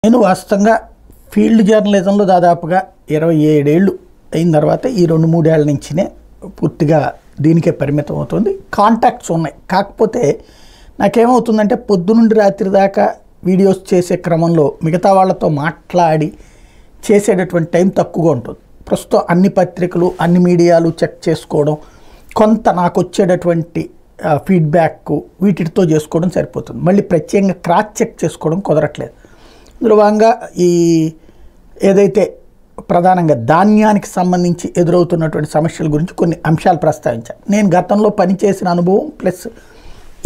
నేను వాస్తవంగా ఫీల్డ్ జర్నలిజంలో దాదాపుగా 27 ఏళ్ళు అయిన తర్వాత ఈ 2-3 ఏళ్ల నుంచినే పూర్తిగా దీనికే పరిమితం అవుతుంది. కాంటాక్ట్స్ ఉన్నాయి. కాకపోతే నాకేమవుతుందంటే పొద్దునుండి రాత్రి దాకా వీడియోస్ చేసే క్రమంలో మిగతా వాళ్ళతో మాట్లాడి చేసేటటువంటి టైం తక్కువగా ఉంటుంది. ప్రస్తుతం అన్ని పత్రికలు అన్ని మీడియాలు చెక్ చేసుకోవడం, కొంత నాకు వచ్చేటటువంటి ఫీడ్బ్యాక్ వీటితో చేసుకోవడం సరిపోతుంది. మళ్ళీ ప్రత్యేకంగా క్రాస్ చెక్ చేసుకోవడం కుదరట్లేదు. ఇందులో భాగంగా ఈ ఏదైతే ప్రధానంగా ధాన్యానికి సంబంధించి ఎదురవుతున్నటువంటి సమస్యల గురించి కొన్ని అంశాలు ప్రస్తావించాను. నేను గతంలో పనిచేసిన అనుభవం ప్లస్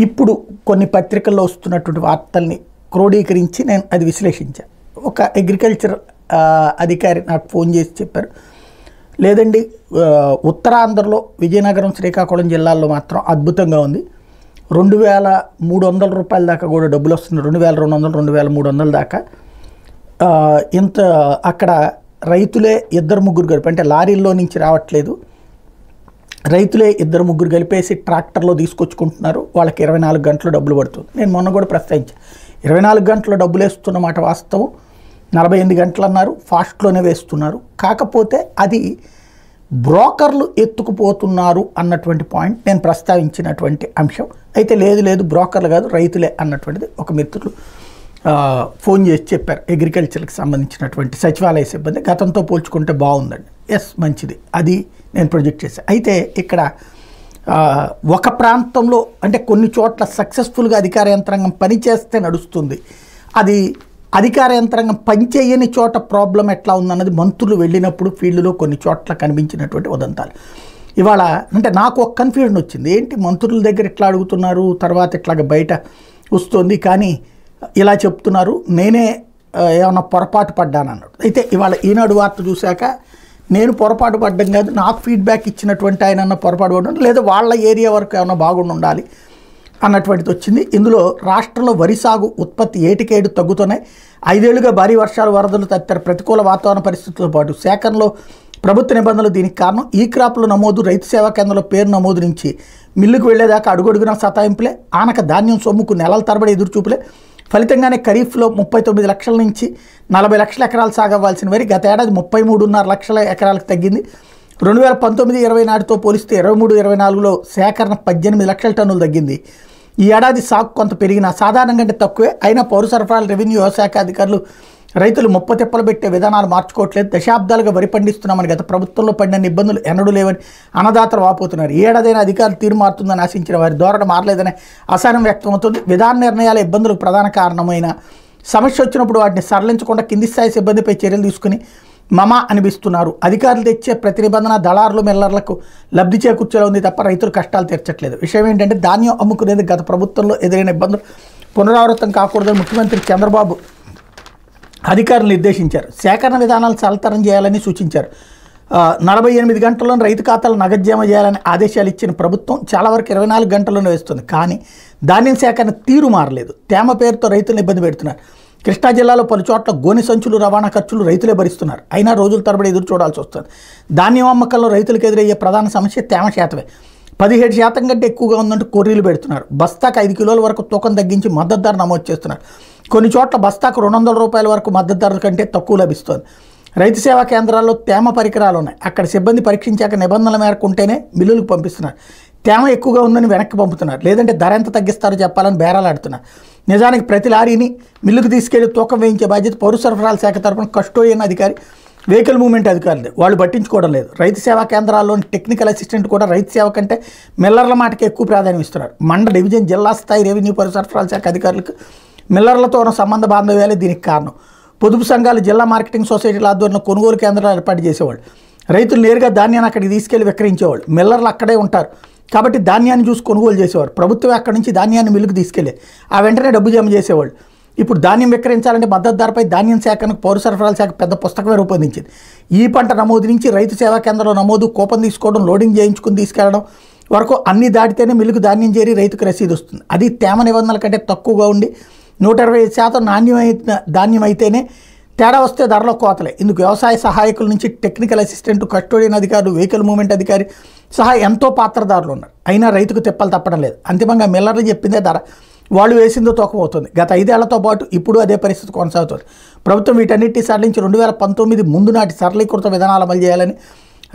ఇప్పుడు కొన్ని పత్రికల్లో వస్తున్నటువంటి వార్తల్ని క్రోడీకరించి నేను అది విశ్లేషించాను. ఒక అగ్రికల్చర్ అధికారి నాకు ఫోన్ చేసి చెప్పారు, లేదండి ఉత్తరాంధ్రలో విజయనగరం శ్రీకాకుళం జిల్లాల్లో మాత్రం అద్భుతంగా ఉంది, 2300 రూపాయల దాకా కూడా డబ్బులు వస్తుంది, 2200 2300 దాకా. ఇంత అక్కడ రైతులే 2-3 కలిపి, అంటే లారీల్లో నుంచి రావట్లేదు, రైతులే 2-3 కలిపేసి ట్రాక్టర్లో తీసుకొచ్చుకుంటున్నారు, వాళ్ళకి 24 గంటలు డబ్బులు పడుతుంది. నేను మొన్న కూడా ప్రస్తావించాను, 24 గంటల డబ్బులు వేస్తున్నమాట వాస్తవం, 48 గంటలు అన్నారు, ఫాస్ట్లోనే వేస్తున్నారు. కాకపోతే అది బ్రోకర్లు ఎత్తుకుపోతున్నారు అన్నటువంటి పాయింట్ నేను ప్రస్తావించినటువంటి అంశం. అయితే లేదు బ్రోకర్లు కాదు రైతులే అన్నటువంటిది ఒక మిత్రులు ఫోన్ చేసి చెప్పారు. అగ్రికల్చర్కి సంబంధించినటువంటి సచివాలయ సిబ్బంది గతంతో పోల్చుకుంటే బాగుందండి. ఎస్, మంచిది, అది నేను ప్రొజెక్ట్ చేశాను. అయితే ఇక్కడ ఒక ప్రాంతంలో అంటే కొన్ని చోట్ల సక్సెస్ఫుల్గా అధికార యంత్రాంగం పనిచేస్తే నడుస్తుంది, అది అధికార యంత్రాంగం పనిచేయని చోట ప్రాబ్లం ఎట్లా ఉందన్నది మంత్రులు వెళ్ళినప్పుడు ఫీల్డ్లో కొన్ని చోట్ల కనిపించినటువంటి ఉదంతాలు. ఇవాళ అంటే నాకు ఒక కన్ఫ్యూజన్ వచ్చింది, ఏంటి మంత్రుల దగ్గర ఇట్లా అడుగుతున్నారు, తర్వాత ఇట్లాగ బయట వస్తుంది, కానీ ఇలా చెప్తున్నారు, నేనే ఏమన్నా పొరపాటు పడ్డాను అన్నాడు. అయితే ఇవాళ ఈనాడు వార్త చూశాక నేను పొరపాటు పడ్డం కాదు, నాకు ఫీడ్బ్యాక్ ఇచ్చినటువంటి ఆయన పొరపాటు పడ్డం, లేదా వాళ్ళ ఏరియా వరకు ఏమన్నా బాగుండి ఉండాలి అన్నటువంటిది వచ్చింది. ఇందులో రాష్ట్రంలో వరి సాగు ఉత్పత్తి ఏటికేడు తగ్గుతున్నాయి. 5 ఏళ్లుగా భారీ వర్షాలు, వరదలు తదితర ప్రతికూల వాతావరణ పరిస్థితులతో పాటు సేకరణలో ప్రభుత్వ నిబంధనలు దీనికి కారణం. ఈ క్రాప్ల నమోదు, రైతు సేవా కేంద్రంలో పేరు నమోదు నుంచి మిల్లుకు వెళ్లేదాకా అడుగడుగున సతాయింపులే, ఆనక ధాన్యం సొమ్ముకు నెలల తరబడి ఎదురుచూపులే. ఫలితంగానే ఖరీఫ్లో 39 లక్షల నుంచి 40 లక్షల ఎకరాలు సాగవ్వాల్సిన వరి గత ఏడాది 33.5 లక్షల ఎకరాలకు తగ్గింది. 2019-20 నాటితో పోలిస్తే 23-24లో సేకరణ 18 లక్షల టన్నులు తగ్గింది. ఈ ఏడాది సాగు కొంత పెరిగినా సాధారణం కంటే తక్కువే. అయినా పౌర సరఫరాల, రెవెన్యూ, వ్యవసాయ అధికారులు రైతులు ముప్పతిప్పలు పెట్టే విధానాలు మార్చుకోవట్లేదు. దశాబ్దాలుగా వరి పండిస్తున్నామని గత ప్రభుత్వంలో పడిన ఇబ్బందులు ఎన్నడూ లేవని అన్నదాతలు వాపోతున్నారు. ఈ ఏడాదైనా అధికారులు తీరు మారుతుందని ఆశించిన వారి ధోరణి మారలేదనే అసహనం వ్యక్తమవుతుంది. విధాన నిర్ణయాల ఇబ్బందులకు ప్రధాన కారణమైన సమస్య వచ్చినప్పుడు వాటిని సరళించకుండా కింది స్థాయి సిబ్బందిపై చర్యలు తీసుకుని మమా అనిపిస్తున్నారు. అధికారులు తెచ్చే ప్రతి నిబంధన దళారులు, మిల్లర్లకు లబ్ధి చేకూర్చేలా ఉంది తప్ప రైతులు కష్టాలు తీర్చట్లేదు. విషయం ఏంటంటే ధాన్యం అమ్ముకునేది గత ప్రభుత్వంలో ఎదురైన ఇబ్బందులు పునరావృతం కాకూడదని ముఖ్యమంత్రి చంద్రబాబు అధికారులు నిర్దేశించారు. సేకరణ విధానాలు సరళతరం చేయాలని సూచించారు. 48 గంటల్లోనే రైతు ఖాతాలు నగదు జమ చేయాలని ఆదేశాలు ఇచ్చిన ప్రభుత్వం చాలా వరకు 24 గంటల్లోనే వేస్తుంది. కానీ ధాన్యం సేకరణ తీరు మారలేదు. తేమ పేరుతో రైతులను ఇబ్బంది పెడుతున్నారు. కృష్ణా జిల్లాలో పలు చోట్ల గోనె సంచులు రవాణా ఖర్చులు రైతులే భరిస్తున్నారు. అయినా రోజుల తరబడి ఎదురు చూడాల్సి వస్తుంది. ధాన్యం అమ్మకాల్లో రైతులకు ఎదురయ్యే ప్రధాన సమస్య తేమ శాతమే. 17% కంటే ఎక్కువగా ఉందంటూ కొర్రీలు పెడుతున్నారు. బస్తాకు 5 కిలోల వరకు తూకం తగ్గించి మద్దతు ధర నమోదు చేస్తున్నారు. కొన్ని చోట్ల బస్తాకు 200 రూపాయల వరకు మద్దతు ధర కంటే తక్కువ లభిస్తోంది. రైతు సేవా కేంద్రాల్లో తేమ పరికరాలు ఉన్నాయి. అక్కడ సిబ్బంది పరీక్షించాక నిబంధనల మేరకు ఉంటేనే మిల్లులకు పంపిస్తున్నారు. తేమ ఎక్కువగా ఉందని వెనక్కి పంపుతున్నారు. లేదంటే ధర ఎంత తగ్గిస్తారో చెప్పాలని బేరాలాడుతున్నారు. నిజానికి ప్రతి లారీని మిల్లుకు తీసుకెళ్లి తూకం వేయించే బాధ్యత పౌర సరఫరాల శాఖ తరఫున కస్టోడియన్ అధికారి, వెహికల్ మూవ్మెంట్ అధికారులే. వాళ్ళు పట్టించుకోవడం లేదు. రైతు సేవా కేంద్రాల్లోని టెక్నికల్ అసిస్టెంట్ కూడా రైతు సేవ కంటే మిల్లర్ల మాటకి ఎక్కువ ప్రాధాన్యం ఇస్తున్నారు. మండల, డివిజన్, జిల్లా స్థాయి రెవెన్యూ, పౌర సరఫరాల శాఖ అధికారులకు మిల్లర్లతో ఉన్న సంబంధ బాంధవ్యాలే దీనికి కారణం. పొదుపు సంఘాలు, జిల్లా మార్కెటింగ్ సొసైటీల ఆధ్వర్యంలో కొనుగోలు కేంద్రాలు ఏర్పాటు చేసేవాళ్ళు. రైతులు నేరుగా ధాన్యాన్ని అక్కడికి తీసుకెళ్లి విక్రయించేవాళ్ళు. మిల్లర్లు అక్కడే ఉంటారు కాబట్టి ధాన్యాన్ని చూసి కొనుగోలు చేసేవారు. ప్రభుత్వమే అక్కడి నుంచి ధాన్యాన్ని మిల్లుకు తీసుకెళ్లే ఆ వెంటనే డబ్బు జమ చేసేవాళ్ళు. ఇప్పుడు ధాన్యం విక్రయించాలంటే మద్దతు ధరపై ధాన్యం శాఖను పౌర సరఫరాల శాఖ పెద్ద పుస్తకమే రూపొందించింది. ఈ పంట నమోదు నుంచి రైతు సేవా కేంద్రంలో నమోదు, కూపన్ తీసుకోవడం, లోడింగ్ చేయించుకుని తీసుకెళ్లడం వరకు అన్ని దాటితేనే మిల్లుకు ధాన్యం చేరి రైతుకు రసీదు వస్తుంది. అది తేమ నిబంధనల కంటే తక్కువగా ఉండి 125% నాణ్యమైన ధాన్యం అయితేనే తేడా వస్తే ధరలో కోతలే. ఇందుకు వ్యవసాయ సహాయకుల నుంచి టెక్నికల్ అసిస్టెంట్, కస్టోడియన్ అధికారులు, వెహికల్ మూవ్మెంట్ అధికారి సహా ఎంతో పాత్రదారులు ఉన్నారు. అయినా రైతుకు తిప్పలు తప్పడం లేదు. అంతిమంగా మిల్లర్లు చెప్పిందే ధర. వాళ్ళు వేసిందో తూకం అవుతుంది. గత 5 ఏళ్లతో పాటు ఇప్పుడు అదే పరిస్థితి కొనసాగుతుంది. ప్రభుత్వం వీటన్నిటిని సడలించి 2019 ముందు నాటి సరళీకృత విధానాలు అమలు చేయాలని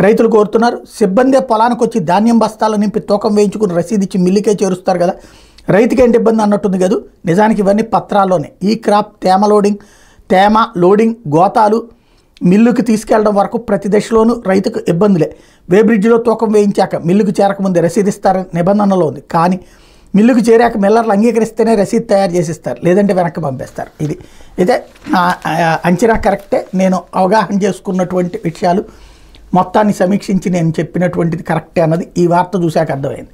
రైతులు కోరుతున్నారు. సిబ్బంది పొలానికి వచ్చి ధాన్యం బస్తాలు నింపి తూకం వేయించుకుని రసీదు ఇచ్చి మిల్లుకే చేరుస్తారు కదా, రైతుకి ఏంటి ఇబ్బంది అన్నట్టుంది కదా. నిజానికి ఇవన్నీ పత్రాల్లోనే. ఈ క్రాప్ తేమ లోడింగ్ గోతాలు మిల్లుకి తీసుకెళ్లడం వరకు ప్రతి దశలోనూ రైతుకు ఇబ్బందులే. వే బ్రిడ్జ్లో తూకం వేయించాక మిల్లుకు చేరకముందే రసీదు ఇస్తారని నిబంధనలో ఉంది. కానీ మిల్లుకు చేరాక మిల్లర్లు అంగీకరిస్తేనే రసీదు తయారు చేసిస్తారు, లేదంటే వెనక్కి పంపేస్తారు. ఇది అయితే నా అంచనా కరెక్టే. నేను అవగాహన చేసుకున్నటువంటి విషయాలు మొత్తాన్ని సమీక్షించి నేను చెప్పినటువంటిది కరెక్టే అన్నది ఈ వార్త చూశాక అర్థమైంది.